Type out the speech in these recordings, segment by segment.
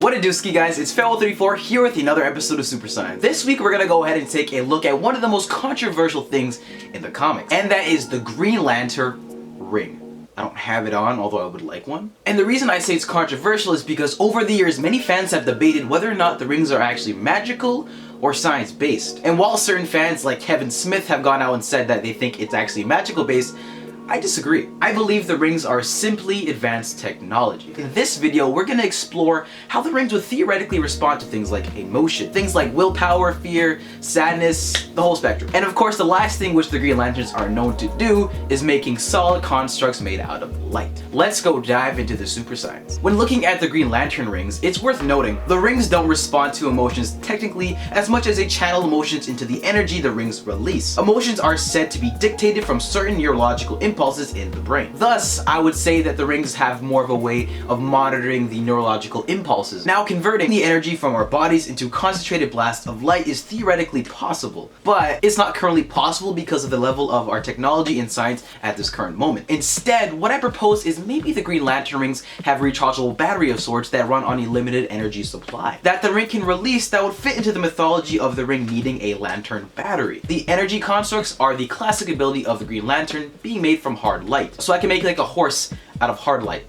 What it do, ski guys? It's Farewell34 here with another episode of Super Science. This week we're gonna go ahead and take a look at one of the most controversial things in the comics, and that is the Green Lantern ring. I don't have it on, although I would like one. And the reason I say it's controversial is because over the years, many fans have debated whether or not the rings are actually magical or science-based. And while certain fans like Kevin Smith have gone out and said that they think it's actually magical-based, I disagree. I believe the rings are simply advanced technology. In this video, we're gonna explore how the rings would theoretically respond to things like emotion, things like willpower, fear, sadness, the whole spectrum. And of course, the last thing which the Green Lanterns are known to do is making solid constructs made out of light. Let's go dive into the super science. When looking at the Green Lantern rings, it's worth noting the rings don't respond to emotions technically as much as they channel emotions into the energy the rings release. Emotions are said to be dictated from certain neurological impulses in the brain. Thus, I would say that the rings have more of a way of monitoring the neurological impulses. Now, converting the energy from our bodies into concentrated blasts of light is theoretically possible, but it's not currently possible because of the level of our technology and science at this current moment. Instead, what I propose is maybe the Green Lantern rings have a rechargeable battery of sorts that run on a limited energy supply that the ring can release that would fit into the mythology of the ring needing a lantern battery. The energy constructs are the classic ability of the Green Lantern being made from hard light. So I can make like a horse out of hard light.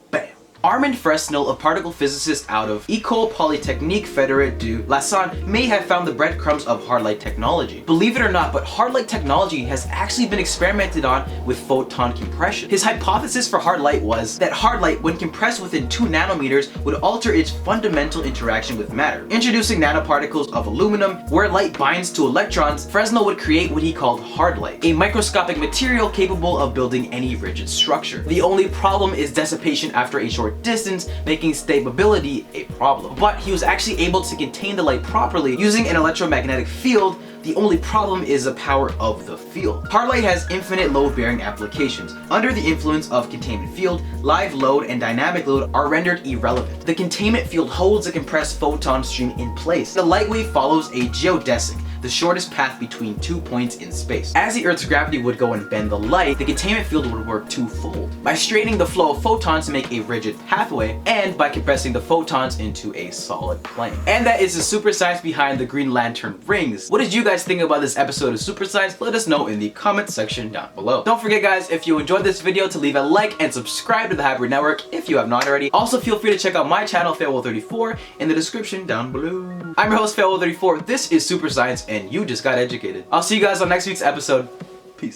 Bam. Armand Fresnel, a particle physicist out of École Polytechnique Fédérée de Lausanne, may have found the breadcrumbs of hard light technology. Believe it or not, but hard light technology has actually been experimented on with photon compression. His hypothesis for hard light was that hard light, when compressed within 2 nanometers, would alter its fundamental interaction with matter. Introducing nanoparticles of aluminum, where light binds to electrons, Fresnel would create what he called hard light, a microscopic material capable of building any rigid structure. The only problem is dissipation after a short distance, making stability a problem. But he was actually able to contain the light properly using an electromagnetic field. The only problem is the power of the field. Hard light has infinite load-bearing applications. Under the influence of containment field, live load and dynamic load are rendered irrelevant. The containment field holds a compressed photon stream in place. The light wave follows a geodesic, the shortest path between 2 points in space. As the Earth's gravity would go and bend the light, the containment field would work twofold. By straightening the flow of photons to make a rigid pathway, and by compressing the photons into a solid plane. And that is the super science behind the Green Lantern rings. What did you guys think about this episode of Super Science? Let us know in the comment section down below. Don't forget guys, if you enjoyed this video, to leave a like and subscribe to the Hybrid Network if you have not already. Also feel free to check out my channel, Farewell34, in the description down below. I'm your host, Farewell34. This is Super Science, and you just got educated. I'll see you guys on next week's episode.